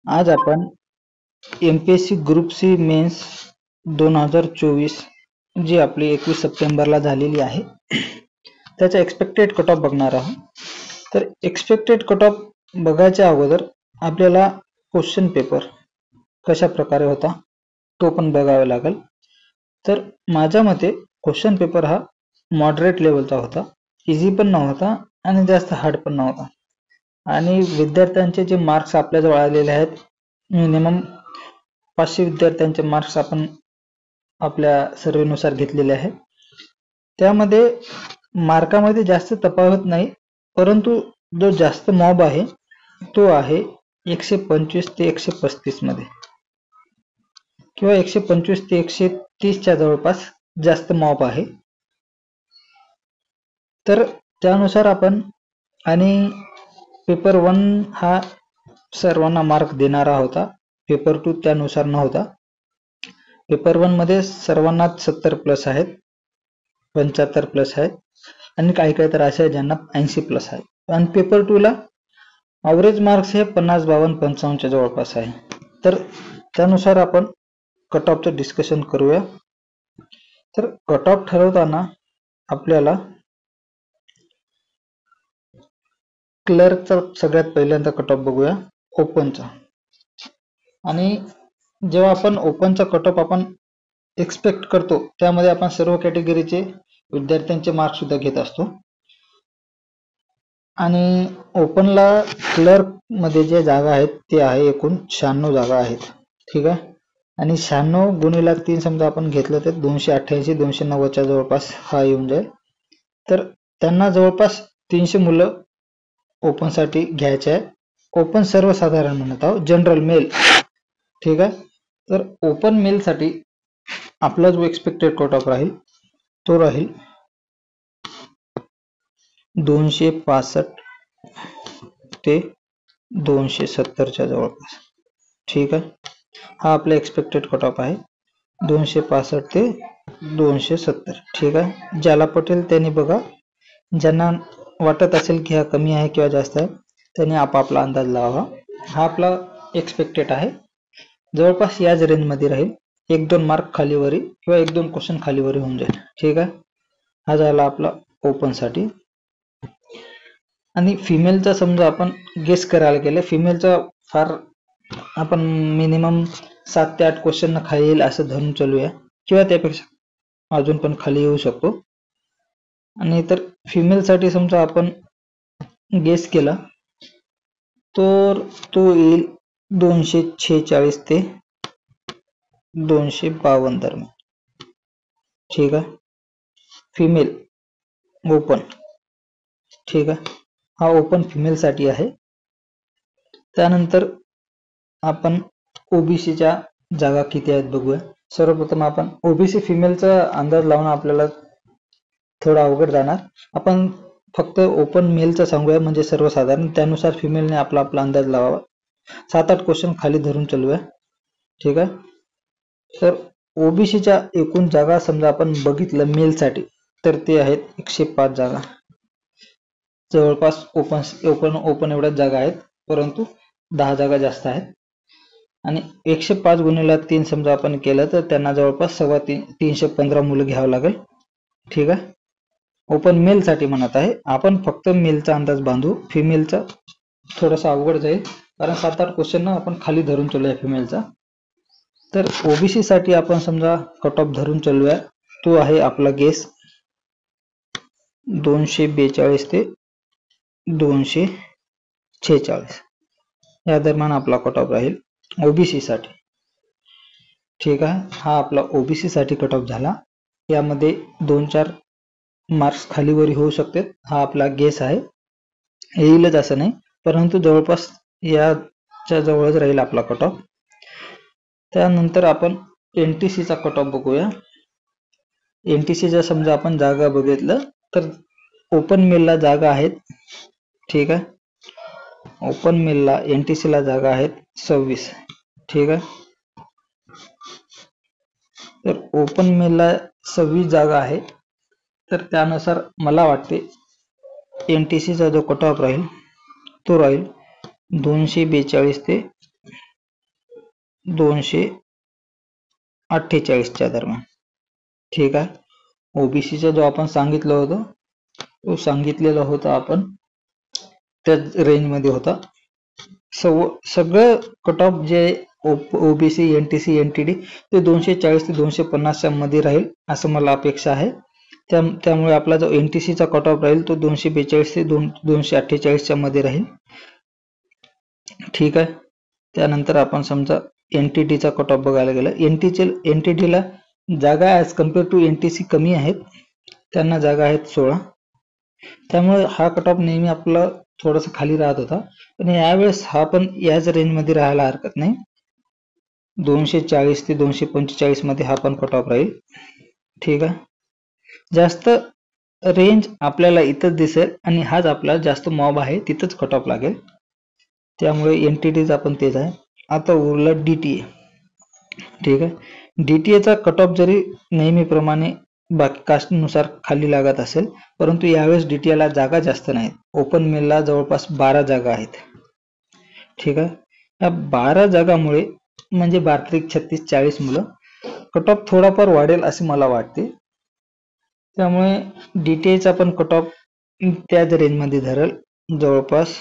आज आपण MPSC group C mains 2024 जी आपली 21 सप्टेंबरला झालेली आहे त्याचा एक्सपेक्टेड कट ऑफ बघणार आहोत. तर एक्सपेक्टेड कट ऑफ बघायच्या अगोदर आपल्याला क्वेश्चन पेपर कशा प्रकारे होता तो पण बघावा लागेल. तर माझ्या मते क्वेश्चन पेपर हा मॉडरेट लेवलचा होता, इझी पण नव्हता आणि जास्त हार्ड पण नव्हता. आणि विद्यार्थ्यांचे जे मार्क्स आपल्याजवळ आलेले आहेत मिनिमम 500 विद्यार्थ्यांचे मार्क्स आपण आपल्या सर्वेनुसार घेतलेले आहे. त्यामध्ये मार्कामध्ये जास्त तफावत नाही, परंतु जो जास्त मॉब आहे तो आहे 125 ते 135 मध्ये किंवा 125 ते 130 च्या जवळपास जास्त मॉब आहे. तर त्यानुसार आपण आणि पेपर 1 हा सर्वांना मार्क देणारा होता, पेपर 2 त्यानुसार नव्हता. पेपर 1 मध्ये सर्वांना 70 प्लस आहेत, 75 प्लस आहेत आणि काही काही तर असे ज्यांना 80 प्लस आहे. आणि पेपर 2 ला ॲव्हरेज मार्क्स हे 50 52 55 च्या जवळपास आहे. तर त्यानुसार आपण कट ऑफचं डिस्कशन करूया. तर कट ऑफ ठरवताना आपल्याला क्लर्कचा सगळ्यात पहिल्यांदा कट ऑफ बघूया, ओपनचा. आणि जेव्हा आपण ओपनचा कट ऑफ आपण एक्सपेक्ट करतो त्यामध्ये आपण सर्व कॅटेगरीचे विद्यार्थ्यांचे मार्क्स सुद्धा घेत असतो. आणि ओपनला क्लर्क मध्ये जे जागा आहेत ते आहे एकूण 96 जागा आहेत, ठीक आहे. आणि 96 गुणिले 3 समजा आपण घेतलं तर 288 290 च्या जवळपास हा येऊन जाईल. तर त्यांना जवळपास 300 मुलं ओपन साठी घ्यायचे आहे. ओपन सर्वसाधारण म्हणत आहोत, जनरल मेल, ठीक आहे. तर ओपन मेल साठी आपला जो एक्सपेक्टेड कट ऑफ राहील तो राहील 265 ते 270 च्या जवळपास, ठीक आहे. हा आपला एक्सपेक्टेड कट ऑफ आहे 265 ते 270, ठीक आहे. ज्याला पटेल त्यांनी बघा, ज्यांना वाटत असेल की हा कमी आहे किंवा जास्त आहे त्यांनी आपापला अंदाज लावावा. हा आपला एक्सपेक्टेड आहे, जवळपास याच रेंज मध्ये राहील. 1-2 मार्क खालीवरी किंवा 1-2 क्वेश्चन खालीवरी होऊन जाईल, ठीक आहे. हा झाला आपला ओपन साठी. आणि फिमेलचा समजा आपण गेस करायला गेले, फिमेलचा फार आपण मिनिमम 7 ते 8 क्वेश्चन खाली येईल असं धरून चालूया किंवा त्यापेक्षा अजून पण खाली येऊ शकतो. आणि तर फिमेल साठी समजा आपण गेस केला तर तो येईल 246 ते 252 दरम्यान, ठीक आहे. फिमेल ओपन, ठीक आहे. हा ओपन फिमेल साठी आहे. त्यानंतर आपण ओबीसीच्या जागा किती आहेत बघूया. सर्वप्रथम आपण ओबीसी फिमेलचा अंदाज लावणं आपल्याला थोडा अवघड जाणार. आपण फक्त ओपन मेलचा सांगूया म्हणजे सर्वसाधारण, त्यानुसार फिमेलने आपला अंदाज लावावा. 7-8 क्वेश्चन खाली धरून चालूया, ठीक आहे. तर ओबीसीच्या एकूण जागा समजा आपण बघितलं मेल साठी तर ते आहेत 105 जागा, जवळपास ओपन एवढ्याच जागा आहेत, परंतु 10 जागा जास्त आहेत. आणि 105 गुणिले 3 समजा आपण केलं तर त्यांना जवळपास 315 मुलं घ्यावं लागेल, ठीक आहे. ओपन मेल साठी म्हणत आहे, आपण फक्त मेलचा अंदाज बांधू, फिमेलचा थोडासा अवघड जाईल कारण 7-8 क्वेश्चन आपण खाली धरून चालूया फिमेलचा. तर ओबीसी साठी आपण समजा कट ऑफ धरून चालूया, तो आहे आपला गेस 242 ते 246 या दरम्यान आपला कट ऑफ राहील ओबीसी साठी, ठीक आहे. हा आपला ओबीसी साठी कट ऑफ झाला. यामध्ये 2-4 मार्क्स खालीवरी होऊ शकते, हा आपला गेस आहे. येईलच असं नाही, परंतु जवळपास याच्या जवळच राहील आपला कट ऑफ. त्यानंतर आपण एनटीसीचा कट ऑफ बघूया. एनटीसीचा समजा आपण जागा बघितलं तर ओपन मेलला जागा आहेत, ठीक आहे. ओपन मेलला एनटीसीला जागा आहेत 26, ठीक आहे. तर ओपन मेलला 26 जागा आहे. तर त्यानुसार मला वाटते एनटीसीचा जो कट ऑफ राहील तो राहील 242 ते 248च्या दरम्यान. ठीक आहे. ओबीसीचा जो आपण सांगितलं होतं तो सांगितलेला होता आपण त्या रेंज मध्ये होता. सगळं कट ऑफ जे ओबीसी एनटीसी एनटीडी ते 240 ते 250च्या मध्ये राहील असं मला अपेक्षा आहे. त्यामुळे आपला जो एनटीसीचा कट ऑफ राहील तो 242 ते 248च्या मध्ये राहील. ठीक आहे. त्यानंतर आपण समजा एनटीटीचा कट ऑफ बघायला गेला, एनटीटीला जागा ॲज कम्पेअर टू एनटीसी कमी आहेत, त्यांना जागा आहेत 16. त्यामुळे हा कट ऑफ नेहमी आपला थोडासा खाली राहत होता, पण यावेळेस हा पण याच रेंजमध्ये राहायला हरकत नाही. 240 ते 245 मध्ये हा पण कट ऑफ राहील. ठीक आहे. जास्त रेंज आपल्याला इथंच दिसेल आणि हाच आपला जास्त मॉब आहे तिथंच कट ऑफ लागेल. त्यामुळे एनटीटीज आपण तेच आहे. आता उरलं डीटीए. ठीक आहे. डीटीएचा कट ऑफ जरी नेहमीप्रमाणे बाकी कास्टनुसार खाली लागत असेल, परंतु यावेळेस डीटीएला जागा जास्त नाहीत. ओपन मेलला जवळपास 12 जागा आहेत. ठीक आहे. या 12 जागामुळे म्हणजे 12 36 40 मुलं कट ऑफ थोडाफार वाढेल असे मला वाटते. त्यामुळे डीटीएचा पण कट ऑफ त्याच रेंजमध्ये धरेल जवळपास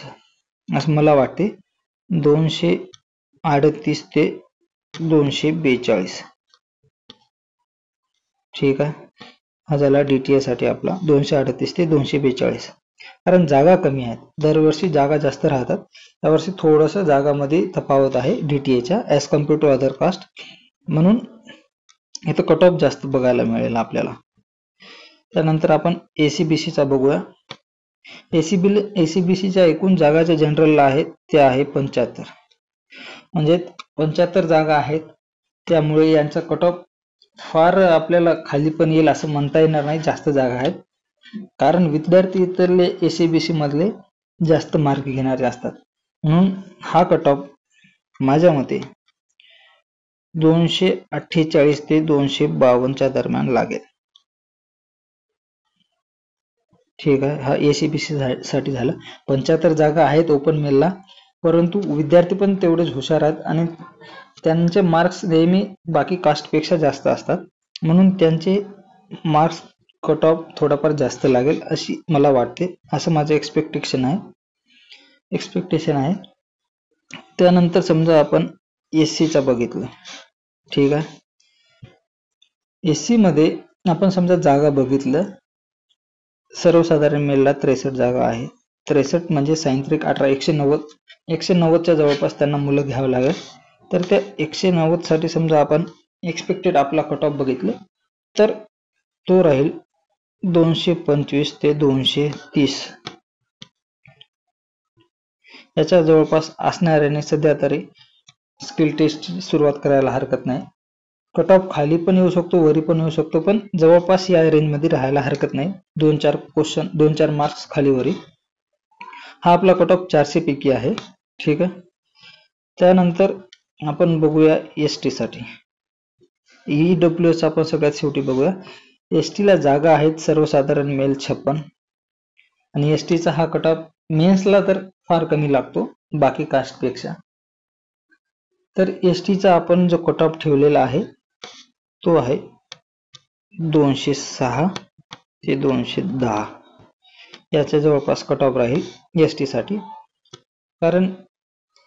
असं मला वाटते. 238 ते 242. ठीक आहे. हा झाला डीटीए साठी आपला 238 ते 242. कारण जागा कमी आहेत. दरवर्षी जागा जास्त राहतात, यावर्षी थोडस जागामध्ये तफावत आहे डीटीएच्या as compared to other caste, म्हणून इथं कट ऑफ जास्त बघायला मिळेल आपल्याला. त्यानंतर आपण एसीबीसीचा बघूया. एसीबीसीच्या एकूण जागा ज्या जनरलला आहेत त्या आहे 75, म्हणजे 75 जागा आहेत. त्यामुळे यांचा कट ऑफ फार आपल्याला खाली पण येईल असं म्हणता येणार नाही. जास्त जागा आहेत, कारण विद्यार्थी इतरले एसीबीसी मधले जास्त मार्क घेणारे असतात, म्हणून हा कट ऑफ माझ्या मते 248 ते 252च्या दरम्यान लागेल. ठीक आहे. हा एसीबीसी साठी झाला. 75 जागा आहेत ओपन मेलला, परंतु विद्यार्थी पण तेवढेच हुशार आहेत आणि त्यांचे मार्क्स नेहमी बाकी कास्ट पेक्षा जास्त असतात, म्हणून त्यांचे मार्क्स कट ऑफ थोडाफार जास्त लागेल अशी मला वाटते, असं माझं एक्सपेक्टेशन आहे. त्यानंतर समजा आपण एससीचा बघितलं. ठीक आहे. एससी मध्ये आपण समजा जागा बघितलं, सर्वसाधारण मेलला 63 जागा आहे. 63 म्हणजे 18 190च्या जवळपास त्यांना मुलं घ्यावं लागेल. तर त्या 190 साठी समजा आपण एक्सपेक्टेड आपला कट ऑफ बघितलं तर तो राहील 225 ते 230 याच्या जवळपास असणाऱ्याने सध्या तरी स्किल टेस्टची सुरुवात करायला हरकत नाही. कट ऑफ खाली पण येऊ शकतो, वरी पण येऊ शकतो, पण जवळपास या रेंजमध्ये राहायला हरकत नाही. 2-4 मार्क्स खाली वरी. हा आपला कट ऑफ 400 पैकी आहे. ठीक आहे. त्यानंतर आपण बघूया एसटी साठी. ईडब्ल्यूएस आपण सगळ्यात शेवटी बघूया. एसटीला जागा आहेत सर्वसाधारण मेल 56 आणि एसटीचा हा कट ऑफ मेन्सला तर फार कमी लागतो बाकी कास्ट पेक्षा. तर एसटीचा आपण जो कट ऑफ ठेवलेला आहे तो आहे 206 ते 210 याच्या जवळपास कट ऑफ राहील एसटी साठी. कारण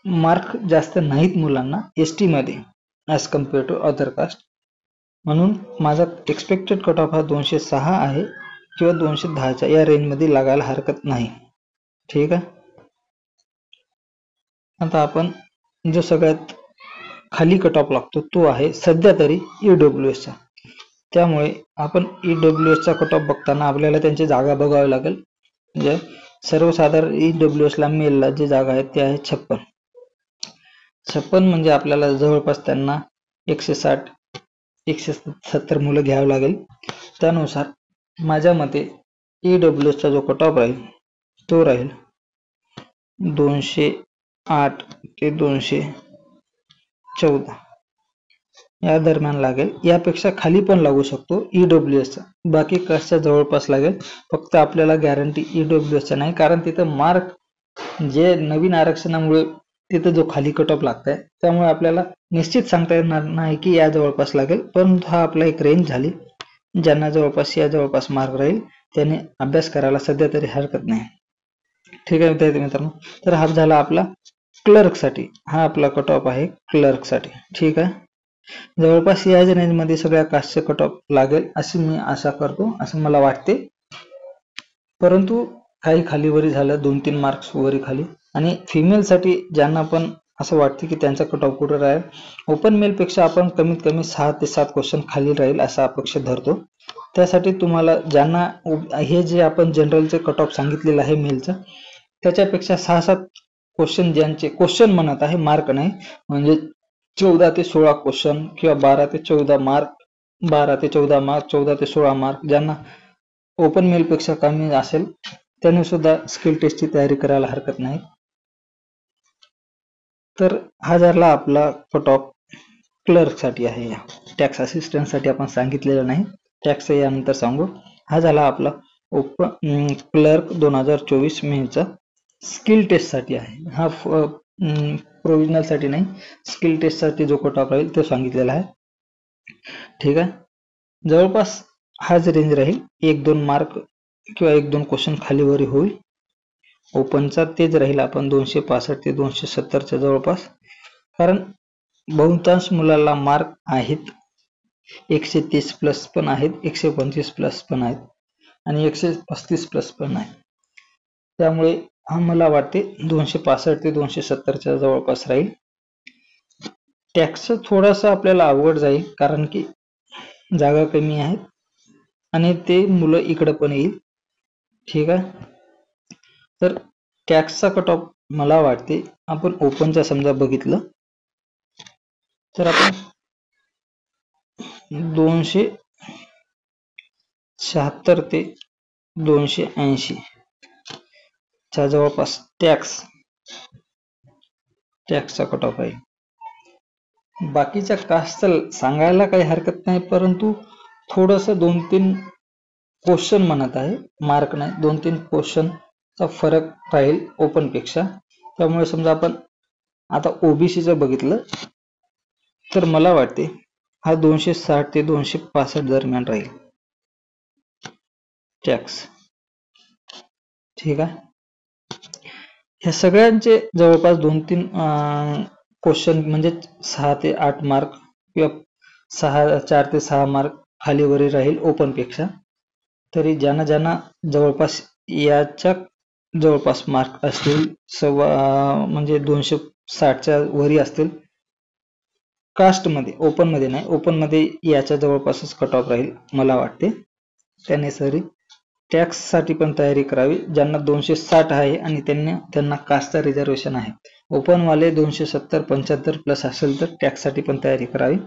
मार्क जास्त नाहीत मुलांना एसटी मध्ये as compared to other caste, म्हणून माझा एक्सपेक्टेड कट ऑफ हा 206 आहे किंवा 210च्या या रेंजमध्ये लागायला हरकत नाही. ठीक आहे. आता आपण जो सगळ्यात खाली कट ऑफ लागतो तो आहे सध्या तरी ईडब्ल्यूएसचा. त्यामुळे आपण ईडब्ल्यूएसचा कट ऑफ बघताना आपल्याला त्यांची जागा बघावी लागेल. म्हणजे सर्वसाधारण ईडब्ल्यूएसला मेलला जी जागा आहेत ते आहे 56 म्हणजे आपल्याला जवळपास त्यांना 160-170 मुलं घ्यावं लागेल. त्यानुसार माझ्या मते ईडब्ल्यूएसचा जो कट ऑफ राहील तो राहील 208 ते 214 या दरम्यान लागेल. यापेक्षा खाली पण लागू शकतो ईडब्ल्यूएसचा, बाकी कास्टच्या जवळपास लागेल. फक्त आपल्याला गॅरंटी ईडब्ल्यूएसचा नाही, कारण तिथं मार्क जे नवीन आरक्षणामुळे तिथं जो खाली कट ऑफ लागतंय, त्यामुळे आपल्याला निश्चित सांगता येणार नाही की या जवळपास लागेल, परंतु हा आपला एक रेंज झाली. ज्यांना जवळपास या जवळपास मार्क राहील त्याने अभ्यास करायला सध्या तरी हरकत नाही. ठीक आहे विद्यार्थी मित्रांनो, तर हा झाला आपला क्लर्कसाठी. हा आपला कट ऑफ आहे क्लर्कसाठी. ठीक आहे, जवळपास या रेंजमध्ये सगळ्या कास्टचे कट ऑफ लागेल अशी मी आशा करतो, असं मला वाटते. परंतु काही खाली वरी झालं, 2-3 मार्क्स वरी खाली. आणि फिमेलसाठी ज्यांना पण असं वाटते की त्यांचा कट ऑफ कुठे राहील, ओपन मेलपेक्षा आपण कमीत कमी 6 ते 7 क्वेश्चन खाली राहील असा अपेक्षा धरतो. त्यासाठी तुम्हाला ज्यांना हे जे आपण जनरलचे कट ऑफ सांगितलेलं आहे मेलचं, त्याच्यापेक्षा 6-7 क्वेश्चन ज्यांचे क्वेश्चन म्हणत आहे, मार्क नाही, म्हणजे 14 ते 16 क्वेश्चन किंवा 12 ते 14 मार्क, 12 ते 14 मार्क, 14 ते 16 मार्क, ज्यांना ओपन मेलपेक्षा कमी असेल त्याने सुद्धा स्किल टेस्टची तयारी करायला हरकत नाही. तर हा झाला आपला कट ऑफ क्लर्कसाठी आहे. या टॅक्स असिस्टंटसाठी आपण सांगितलेलं नाही, टॅक्स यानंतर सांगू. हा झाला आपला ओपन क्लर्क 2024 मेचा स्किल टेस्टसाठी आहे. हा प्रोव्हिजनलसाठी नाही, स्किल टेस्टसाठी जो कट ऑफ राहील तो सांगितलेला आहे. ठीक आहे, जवळपास हाच रेंज राहील, 1-2 मार्क किंवा 1-2 क्वेश्चन खालीवरी होईल. ओपनचा तेच राहील, आपण 265 ते 270च्या जवळपास, कारण बहुतांश मुलाला मार्क आहेत. 130 प्लस पण आहेत, 125 प्लस पण आहेत आणि 135 प्लस पण आहेत. त्यामुळे हा मला वाटते 265 ते 270च्या जवळपास राहील. टॅक्स थोडासा आपल्याला अवघड जाईल, कारण की जागा कमी आहेत आणि ते मुलं इकडे पण येईल. ठीक आहे, तर टॅक्सचा कट ऑफ मला वाटते, आपण ओपनचा समजा बघितलं तर आपण 276 ते 280 च्या जवळपास टॅक्सचा कट ऑफ आहे. बाकीच्या कास्ट सांगायला काही हरकत नाही, परंतु थोडस 2-3 क्वेश्चन म्हणत आहे, मार्क नाही, 2-3 क्वेश्चनचा फरक राहील ओपन पेक्षा. त्यामुळे समजा आपण आता ओबीसीचं बघितलं तर मला वाटते हा 260 ते 265 दरम्यान राहील टॅक्स. ठीक आहे, ह्या सगळ्यांचे जवळपास 2-3 क्वेश्चन म्हणजे 6 ते 8 मार्क किंवा 4 ते 6 मार्क खालीवरी राहील ओपन पेक्षा. तरी ज्यांना जवळपास याच्या जवळपास मार्क असतील, म्हणजे 260च्या वरी असतील कास्ट मध्ये, ओपन मध्ये नाही, ओपन मध्ये याच्या जवळपासच कट ऑफ राहील मला वाटते. त्याने सरी टॅक्स साठी पण तयारी करावी. ज्यांना 260 आहे आणि त्यांना कास्टचा रिझर्वेशन आहे, ओपन वाले 270-75 प्लस असेल तर टॅक्स साठी पण तयारी करावी.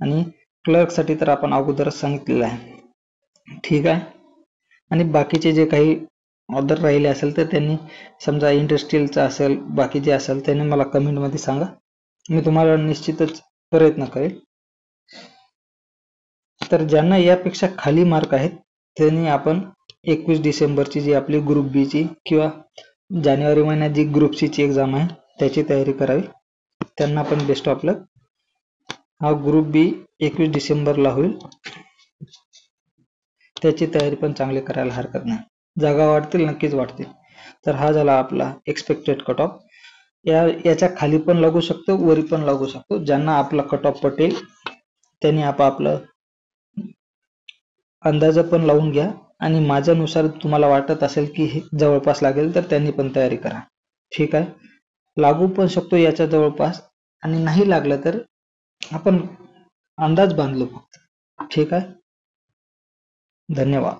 आणि क्लर्क साठी तर आपण अगोदरच सांगितलेलं आहे. ठीक आहे, आणि बाकीचे जे काही ऑर्डर राहिले असेल तर त्यांनी समजा इंडस्ट्रियलचा असेल, बाकी जे असेल त्यांनी मला कमेंट मध्ये सांगा, मी तुम्हाला निश्चितच प्रयत्न करेल. तर ज्यांना यापेक्षा खाली मार्क आहेत त्यांनी आपण 21 डिसेंबरची जी आपली ग्रुप बी ची किंवा जानेवारी महिन्यात जी ग्रुप सी ची एक्झाम आहे त्याची तयारी करावी. त्यांना पण बेस्ट ऑफ लक. हा ग्रुप बी 21 डिसेंबरला होईल, त्याची तयारी पण चांगली करायला हरकत नाही. जागा वाढतील, नक्कीच वाढतील. तर हा झाला आपला एक्सपेक्टेड कट ऑफ. याच्या खाली पण लागू शकतो, वरी पण लागू शकतो. ज्यांना आपला कट ऑफ पटेल त्यांनी आपापलं अंदाज पण लावून घ्या, आणि माझ्यानुसार तुम्हाला वाटत असेल की हे जवळपास लागेल तर त्यांनी पण तयारी करा. ठीक आहे, लागू पण शकतो याच्या जवळपास, आणि नाही लागलं तर आपण अंदाज बांधलो फक्त. ठीक आहे, धन्यवाद.